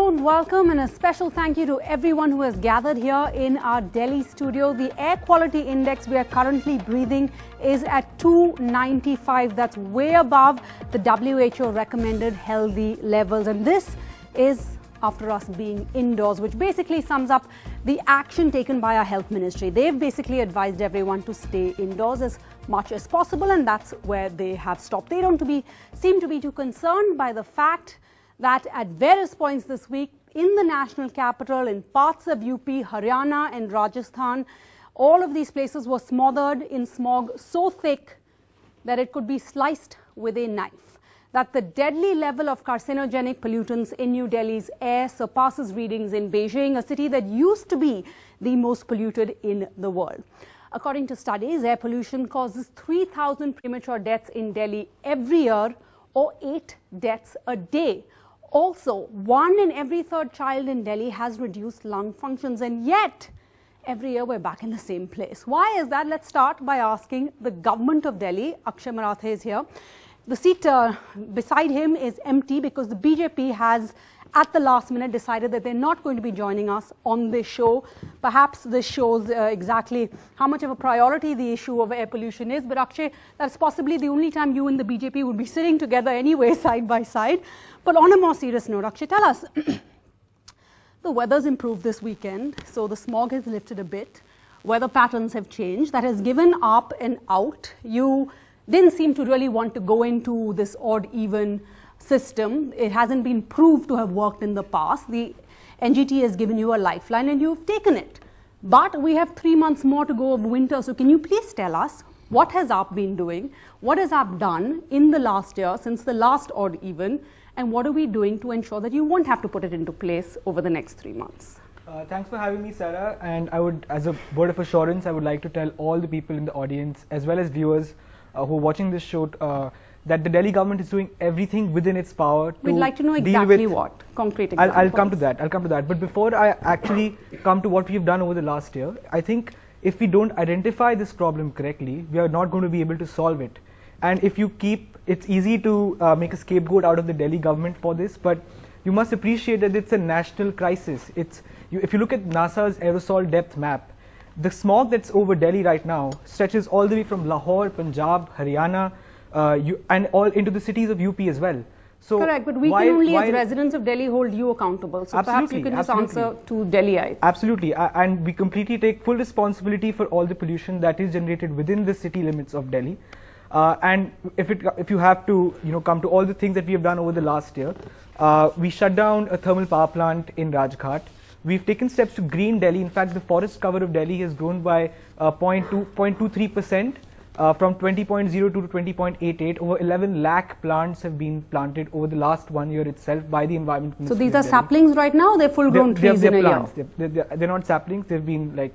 Hello and welcome, and a special thank you to everyone who has gathered here in our Delhi studio. The air quality index we are currently breathing is at 295. That's way above the WHO recommended healthy levels, and this is after us being indoors, which basically sums up the action taken by our health ministry. They've basically advised everyone to stay indoors as much as possible, and that's where they have stopped. They don't seem to be too concerned by the fact that at various points this week in the national capital, in parts of UP, Haryana and Rajasthan, all of these places were smothered in smog so thick that it could be sliced with a knife. That the deadly level of carcinogenic pollutants in New Delhi's air surpasses readings in Beijing, a city that used to be the most polluted in the world. According to studies, air pollution causes 3,000 premature deaths in Delhi every year, or 8 deaths a day. Also, 1 in every 3rd child in Delhi has reduced lung functions, and yet every year we're back in the same place. Why is that? Let's start by asking the government of Delhi. Akshay Marathe is here. The seat beside him is empty because the BJP has at the last minute decided that they're not going to be joining us on this show. Perhaps this shows exactly how much of a priority the issue of air pollution is. But Akshay, that's possibly the only time you and the BJP would be sitting together anyway, side by side. But on a more serious note, Akshay, tell us, the weather's improved this weekend, so the smog has lifted a bit. Weather patterns have changed. That has given up and out. You didn't seem to really want to go into this odd-even system. It hasn't been proved to have worked in the past. The NGT has given you a lifeline and you've taken it. But we have 3 months more to go of winter. So can you please tell us, what has AAP been doing? What has AAP done in the last year, since the last odd even? And what are we doing to ensure that you won't have to put it into place over the next 3 months? Thanks for having me, Sarah. And I would, as a word of assurance, I would like to tell all the people in the audience, as well as viewers who are watching this show, that the Delhi government is doing everything within its power to We'd like to know exactly what, concrete examples. I'll come to that. But before I actually come to what we've done over the last year, I think if we don't identify this problem correctly, we are not going to be able to solve it. And if you keep, it's easy to make a scapegoat out of the Delhi government for this, but you must appreciate that it's a national crisis. If you look at NASA's aerosol depth map, the smog that's over Delhi right now stretches all the way from Lahore, Punjab, Haryana, and all into the cities of UP as well. So correct, but we can only as residents of Delhi hold you accountable. So perhaps you can just answer to Delhiites. Absolutely, and we completely take full responsibility for all the pollution that is generated within the city limits of Delhi. And if you have to come to all the things that we have done over the last year, we shut down a thermal power plant in Rajghat. We've taken steps to green Delhi. In fact, the forest cover of Delhi has grown by 0.23%. From 20.02 to 20.88, over 11 lakh plants have been planted over the last 1 year itself by the Environment Ministry. So these are saplings right now, or they're full-grown trees in a year? They're not saplings, they've been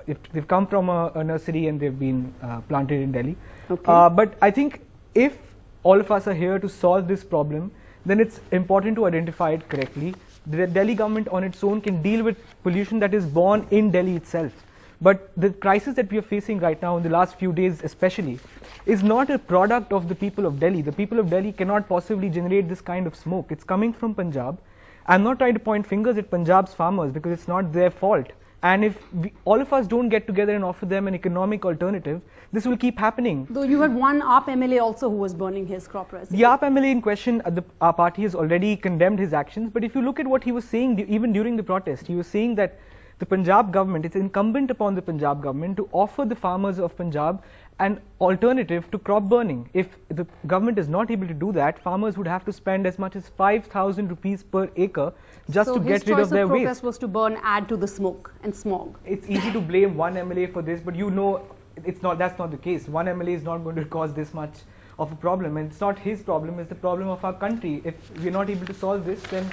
they've come from a nursery and they've been planted in Delhi. Okay. But I think if all of us are here to solve this problem, then it's important to identify it correctly. The Delhi government on its own can deal with pollution that is born in Delhi itself. But the crisis that we are facing right now in the last few days especially is not a product of the people of Delhi. The people of Delhi cannot possibly generate this kind of smoke. It's coming from Punjab. I'm not trying to point fingers at Punjab's farmers because it's not their fault. And if all of us don't get together and offer them an economic alternative, this will keep happening. Though you had one AAP MLA also who was burning his crop residue. The AAP MLA in question, our party has already condemned his actions. But if you look at what he was saying even during the protest, he was saying that the Punjab government, it's incumbent upon the Punjab government to offer the farmers of Punjab an alternative to crop burning. If the government is not able to do that, farmers would have to spend as much as 5,000 rupees per acre just to get rid of their waste. So his choice of protest was to burn, add to the smoke and smog. It's easy to blame one MLA for this, but that's not the case. One MLA is not going to cause this much of a problem, and it's not his problem, it's the problem of our country. If we're not able to solve this, then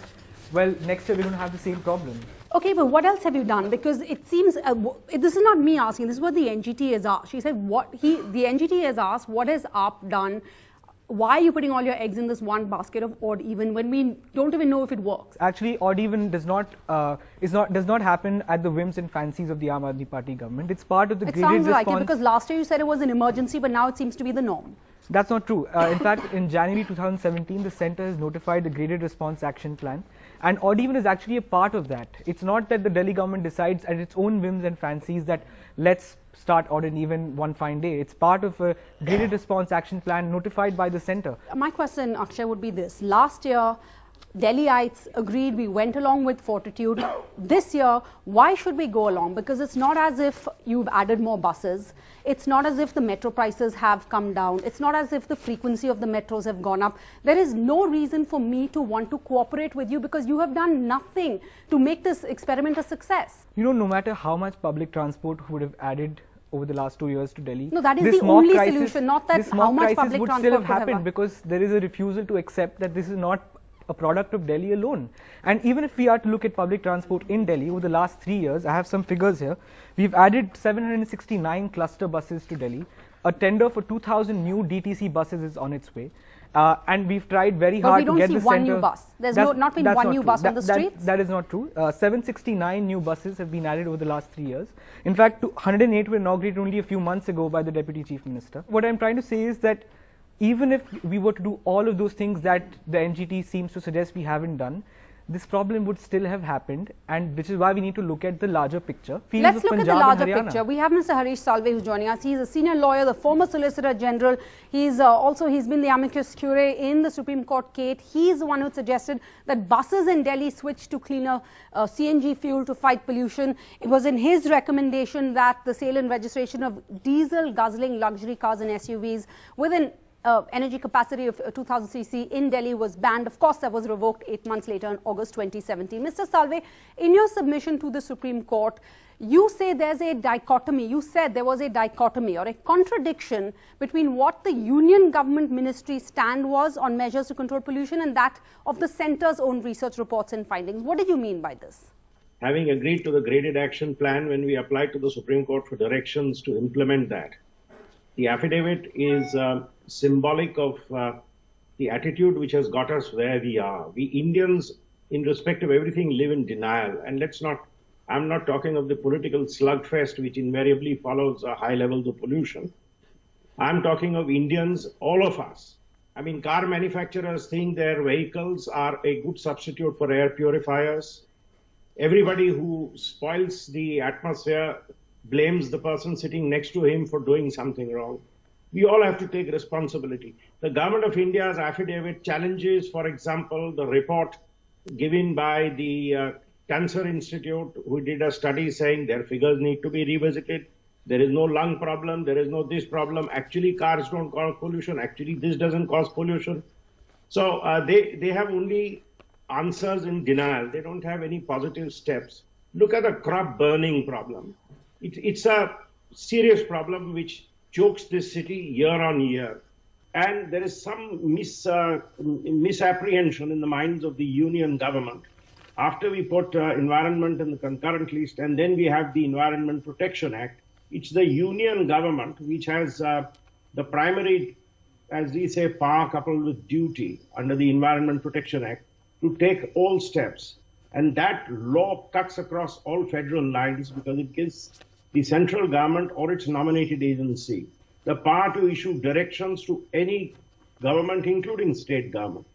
well, next year we're going to have the same problem. Okay, but what else have you done? Because it seems, this is not me asking, this is what the NGT has asked. She said, the NGT has asked, what has AAP done? Why are you putting all your eggs in this one basket of odd even when we don't even know if it works? Actually, odd even does not happen at the whims and fancies of the Aam Aadmi Party government. It's part of the graded response. It sounds like it, because last year you said it was an emergency, but now it seems to be the norm. That's not true. In fact, in January 2017, the centre has notified the graded response action plan, and odd even is actually a part of that. It's not that the Delhi government decides at its own whims and fancies that let's start odd and even one fine day. It's part of a graded response action plan notified by the centre. My question, Akshay, would be this. Last year, Delhiites agreed, we went along with fortitude. This year, why should we go along? Because it's not as if you've added more buses. It's not as if the metro prices have come down. It's not as if the frequency of the metros have gone up. There is no reason for me to want to cooperate with you because you have done nothing to make this experiment a success. You know, no matter how much public transport would have added over the last 2 years to Delhi. No, that is the only solution, not that how much public would transport still have happened because there is a refusal to accept that this is not a product of Delhi alone. And even if we are to look at public transport in Delhi over the last 3 years, I have some figures here. We've added 769 cluster buses to Delhi. A tender for 2,000 new DTC buses is on its way. And we've tried very hard to get the centre. But we don't see one new bus. There's not been one new bus on the streets? That is not true. 769 new buses have been added over the last 3 years. In fact, 108 were inaugurated only a few months ago by the Deputy Chief Minister. What I'm trying to say is that even if we were to do all of those things that the NGT seems to suggest we haven't done, this problem would still have happened, and which is why we need to look at the larger picture. Let's look at the larger picture. We have Mr. Harish Salve who's joining us. He's a senior lawyer, the former Solicitor General. He's been the amicus curiae in the Supreme Court case. He's the one who suggested that buses in Delhi switch to cleaner CNG fuel to fight pollution. It was in his recommendation that the sale and registration of diesel guzzling luxury cars and SUVs with an energy capacity of 2000 cc in Delhi was banned. Of course, that was revoked 8 months later in August 2017. Mr. Salve, in your submission to the Supreme Court, you say there's a dichotomy. You said there was a dichotomy or a contradiction between what the Union Government Ministry's stand was on measures to control pollution and that of the centre's own research reports and findings. What did you mean by this? Having agreed to the graded action plan when we applied to the Supreme Court for directions to implement that, the affidavit is symbolic of the attitude which has got us where we are. We Indians, in respect of everything, live in denial. And I'm not talking of the political slugfest which invariably follows high levels of pollution. I'm talking of Indians, all of us. I mean, car manufacturers think their vehicles are a good substitute for air purifiers. Everybody who spoils the atmosphere blames the person sitting next to him for doing something wrong. We all have to take responsibility. The Government of India's affidavit challenges, for example, the report given by the Cancer Institute, who did a study saying their figures need to be revisited. There is no lung problem. There is no this problem. Actually, cars don't cause pollution. Actually, this doesn't cause pollution. So they have only answers in denial. They don't have any positive steps. Look at the crop burning problem. It's a serious problem which chokes this city year on year. And there is some misapprehension in the minds of the union government. After we put environment in the concurrent list and then we have the Environment Protection Act, it's the union government which has the primary, as we say, power coupled with duty under the Environment Protection Act to take all steps. And that law cuts across all federal lines because it gives the central government or its nominated agency the power to issue directions to any government, including state government.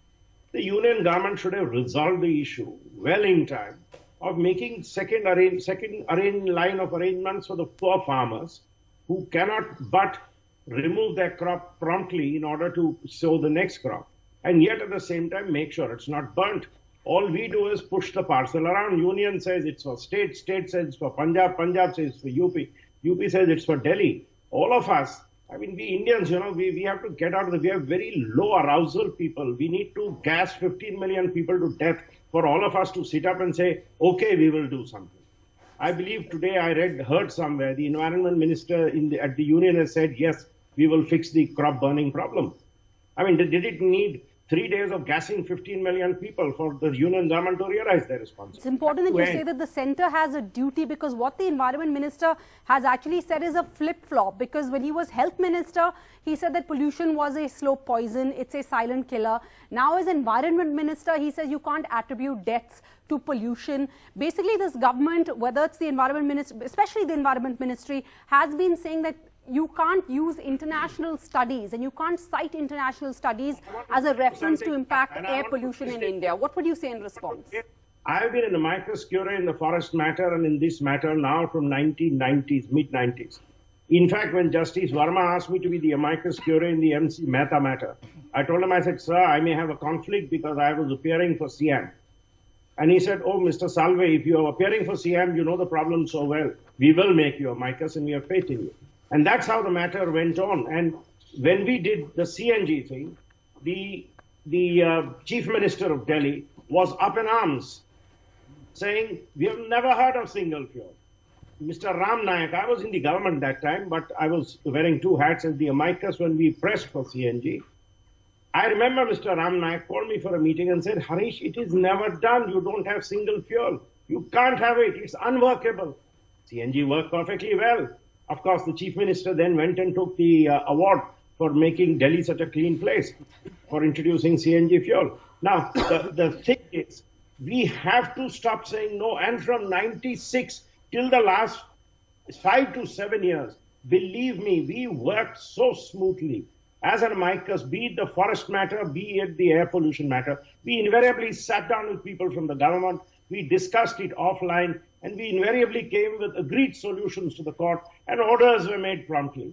The union government should have resolved the issue well in time of making second line of arrangements for the poor farmers who cannot but remove their crop promptly in order to sow the next crop. And yet at the same time, make sure it's not burnt. All we do is push the parcel around. Union says it's for state, state says it's for Punjab, Punjab says it's for UP, UP says it's for Delhi. All of us, I mean, we Indians, you know, we have to get out of we have very low arousal people. We need to gas 15 million people to death for all of us to sit up and say, okay, we will do something. I believe today I heard somewhere the environment minister at the union has said, yes, we will fix the crop burning problem. I mean, did it need 3 days of gassing 15 million people for the union government to realize their responsibility? It's important that you say that the centre has a duty, because what the environment minister has actually said is a flip-flop, because when he was health minister, he said that pollution was a slow poison, it's a silent killer. Now as environment minister, he says you can't attribute deaths to pollution. Basically, this government, whether it's the environment ministry, especially the environment ministry, has been saying that you can't use international studies and you can't cite international studies as a reference to impact air pollution in India. What would you say in response? I've been in the amicus curiae in the forest matter and in this matter now from 1990s, mid-90s. In fact, when Justice Verma asked me to be the amicus curiae in the MC Mehta matter, I told him, I said, sir, I may have a conflict because I was appearing for CM. And he said, oh, Mr. Salve, if you are appearing for CM, you know the problem so well. We will make you amicus and we have faith in you. And that's how the matter went on. And when we did the CNG thing, the Chief Minister of Delhi was up in arms, saying, we have never heard of single fuel. Mr. Ram Nayak, I was in the government that time, but I was wearing two hats as the amicus when we pressed for CNG. I remember Mr. Ram Nayak called me for a meeting and said, Harish, it is never done. You don't have single fuel. You can't have it. It's unworkable. CNG worked perfectly well. Of course, the Chief Minister then went and took the award for making Delhi such a clean place, for introducing CNG fuel. Now, the thing is, we have to stop saying no. And from 96 till the last 5 to 7 years, believe me, we worked so smoothly. As an amicus, be it the forest matter, be it the air pollution matter, we invariably sat down with people from the government, we discussed it offline, and we invariably came with agreed solutions to the court, and orders were made promptly.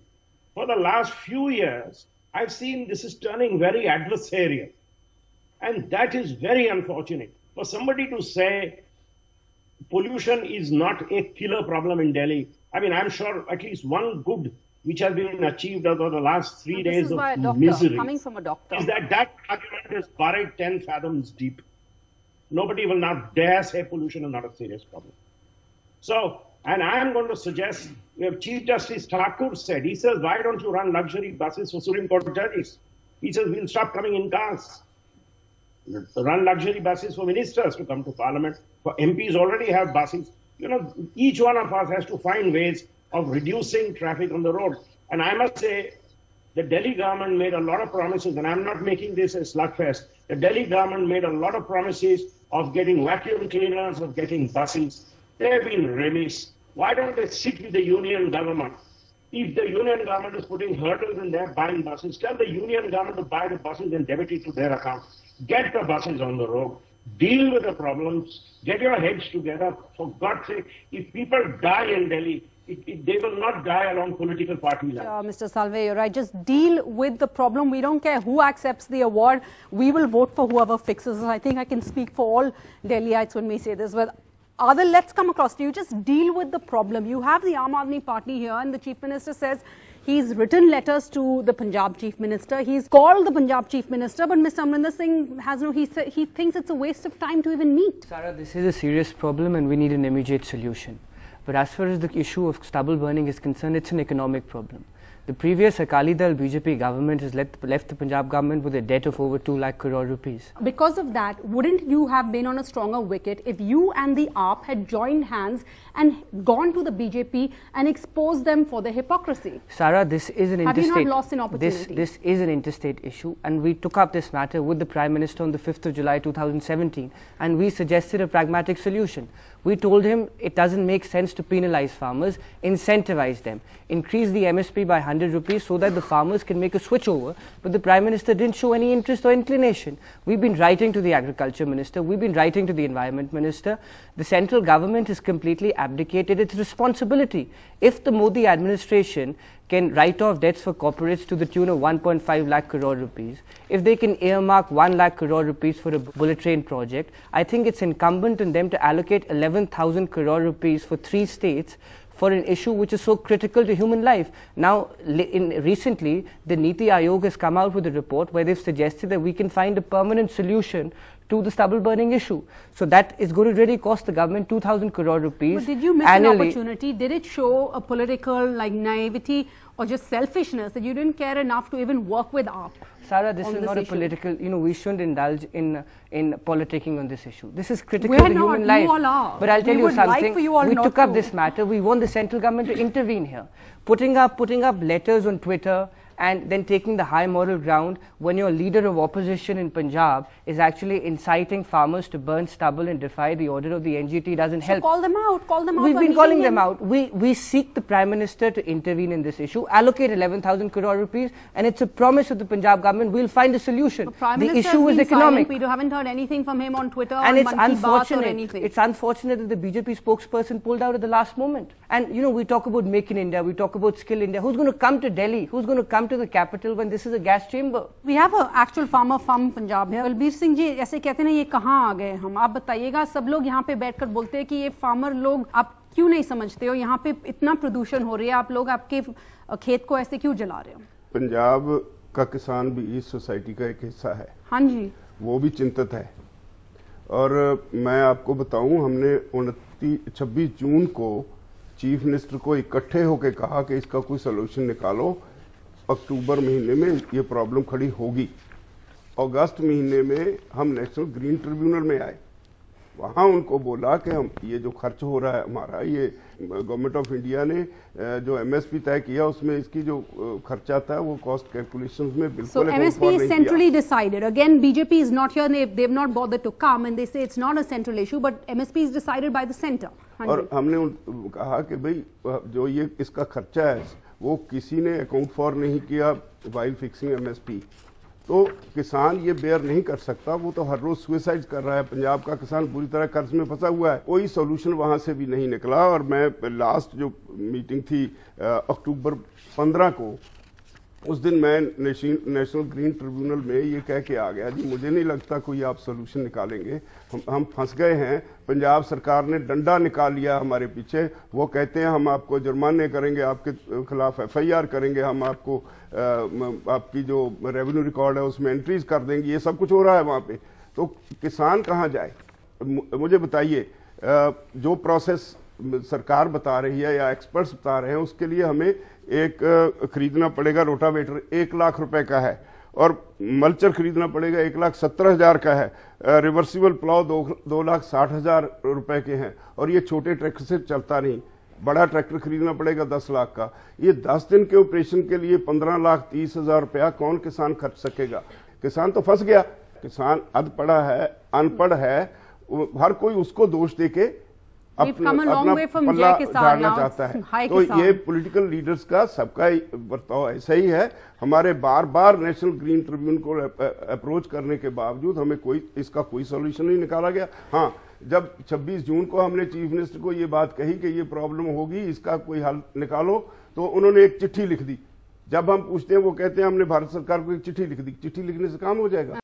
For the last few years, I've seen this is turning very adversarial. And that is very unfortunate. For somebody to say pollution is not a killer problem in Delhi, I mean, I'm sure at least one good which has been achieved over the last 3 days of misery coming from a doctor, is that argument is buried 10 fathoms deep. Nobody will now dare say pollution is not a serious problem. So, and I am going to suggest, we have Chief Justice Thakur said, he says, why don't you run luxury buses for Supreme Court judges? He says, we'll stop coming in cars. Run luxury buses for ministers to come to Parliament. For MPs already have buses. You know, each one of us has to find ways of reducing traffic on the road. And I must say, the Delhi government made a lot of promises, and I'm not making this a slugfest. The Delhi government made a lot of promises of getting vacuum cleaners, of getting buses. They've been remiss. Why don't they sit with the union government? If the union government is putting hurdles in their buying buses, tell the union government to buy the buses and debit it to their account. Get the buses on the road. Deal with the problems. Get your heads together. For God's sake, if people die in Delhi, they will not die along political party lines. Mr. Salve, you're right. Just deal with the problem. We don't care who accepts the award. We will vote for whoever fixes it. I think I can speak for all Delhiites when we say this. But let's come across to you. Just deal with the problem. You have the Aam Aadmi Party here, and the Chief Minister says he's written letters to the Punjab Chief Minister. He's called the Punjab Chief Minister, but Mr. Amrinder Singh has no. He thinks it's a waste of time to even meet. Sarah, this is a serious problem, and we need an immediate solution. But as far as the issue of stubble burning is concerned, it's an economic problem. The previous Akali Dal BJP government has left the Punjab government with a debt of over 2 lakh crore rupees. Because of that, wouldn't you have been on a stronger wicket if you and the AAP had joined hands and gone to the BJP and exposed them for their hypocrisy? Sarah, this is an interstate. Have you not lost an opportunity? This is an interstate issue, and we took up this matter with the Prime Minister on the 5th of July 2017, and we suggested a pragmatic solution. We told him it doesn't make sense to penalize farmers, incentivize them, increase the MSP by 100 rupees so that the farmers can make a switch over, but the Prime Minister didn't show any interest or inclination. We've been writing to the Agriculture Minister, we've been writing to the Environment Minister. The central government has completely abdicated its responsibility. If the Modi administration can write off debts for corporates to the tune of 1.5 lakh crore rupees, if they can earmark 1 lakh crore rupees for a bullet train project, I think it's incumbent on them to allocate 11,000 crore rupees for 3 states for an issue which is so critical to human life. Now, recently, the Niti Aayog has come out with a report where they've suggested that we can find a permanent solution to the stubble burning issue. So that is going to really cost the government 2,000 crore rupees. But did you miss an opportunity? Did it show a political naivety or just selfishness that you didn't care enough to even work with AAP? Sarah, this is not a political, we shouldn't indulge in politicking on this issue. This is critical to human life. You all are. But I'll tell you something, we took up to. this matter, we want the central government to intervene here. Putting up letters on Twitter and then taking the high moral ground when your leader of opposition in Punjab is actually inciting farmers to burn stubble and defy the order of the NGT doesn't help. Call them out. Call them out. We've been calling them out. We seek the Prime Minister to intervene in this issue, allocate 11,000 crore rupees, and it's a promise of the Punjab government we'll find a solution. The issue is economic. We haven't heard anything from him on Twitter and or it's Monkey Bath or unfortunate. anything. It's unfortunate that the BJP spokesperson pulled out at the last moment. And you know, we talk about Make in India, we talk about Skill India. Who's going to come to Delhi? Who's going to come to the capital when this is a gas chamber? We have an actual farmer from Punjab here. Balbir Singh ji ऐसे कहते हैं ये कहाँ आ गए हम, आप बताइएगा। सब लोग यहाँ पे बैठकर बोलते हैं कि ये फार्मर लोग आप क्यों नहीं समझते हो, यहाँ पे इतना प्रदूषण हो रही है, आप लोग आपके खेत को ऐसे क्यों जला रहे हो? पंजाब का किसान भी इस सोसाइटी का एक हिस्सा है। हाँ जी, वो भी चिंतित है। और मैं आपको बताऊं, हमने 26 जून को चीफ मिनिस्टर को इकट्ठे होकर कहा कि इसका कोई सलूशन निकालो। अक्टूबर महीने में ये प्रॉब्लम खड़ी होगी। अगस्त महीने में हम नेशनल ग्रीन ट्रिब्यूनल में आए, वहां उनको बोला कि हम ये जो खर्च हो रहा है हमारा, ये गवर्नमेंट ऑफ इंडिया ने जो एमएसपी तय किया उसमें इसकी जो खर्चा था वो कॉस्ट कैलकुलेशंस में बिल्कुल so MSP is centrally decided. Again, BJP is not here. They've not bothered to come and they say it's not a central issue, but MSP is decided by the center. और हमने कहा कि भाई जो ये इसका खर्चा है वो किसी ने अकाउंट फॉर नहीं किया वाइल फिक्सिंग एमएसपी, तो किसान ये बेयर नहीं कर सकता। वो तो हर रोज सुसाइड कर रहा है। पंजाब का किसान पूरी तरह कर्ज में फंसा हुआ है। कोई सोल्यूशन वहां से भी नहीं निकला। और मैं लास्ट जो मीटिंग थी अक्टूबर 15 को, उस दिन मैं नेशनल ग्रीन ट्रिब्यूनल में ये कह के आ गया, जी मुझे नहीं लगता कोई आप सोल्यूशन निकालेंगे, हम फंस गए हैं। पंजाब सरकार ने डंडा निकाल लिया हमारे पीछे। वो कहते हैं हम आपको जुर्माने करेंगे, आपके खिलाफ FIR करेंगे, हम आपको आपकी जो रेवेन्यू रिकॉर्ड है उसमें एंट्रीज कर देंगे। ये सब कुछ हो रहा है वहाँ पे। तो किसान कहाँ जाए? मुझे बताइए, जो प्रोसेस सरकार बता रही है या एक्सपर्ट्स बता रहे हैं, उसके लिए हमें एक खरीदना पड़ेगा रोटावेटर 1 लाख रुपए का है, और मल्चर खरीदना पड़ेगा 1,70,000 का है, रिवर्सिबल प्लाव 2,60,000 रुपए के हैं, और ये छोटे ट्रैक्टर से चलता नहीं। बड़ा ट्रैक्टर खरीदना पड़ेगा 10 लाख का। ये 10 दिन के ऑपरेशन के लिए 15,30,000 रुपया कौन किसान खर्च सकेगा? किसान तो फंस गया। किसान अधपड़ा है, अनपढ़ है, हर कोई उसको दोष देके अपना पल्ला झाड़ना चाहता है। तो ये पॉलिटिकल लीडर्स का सबका बर्ताव ऐसा ही है। हमारे बार बार नेशनल ग्रीन ट्रिब्यूनल को अप्रोच करने के बावजूद हमें इसका कोई सॉल्यूशन नहीं निकाला गया। हाँ, जब 26 जून को हमने चीफ मिनिस्टर को ये बात कही कि ये प्रॉब्लम होगी, इसका कोई हल निकालो, तो उन्होंने एक चिट्ठी लिख दी। जब हम पूछते हैं वो कहते हैं हमने भारत सरकार को एक चिट्ठी लिख दी। चिट्ठी लिखने से काम हो जाएगा?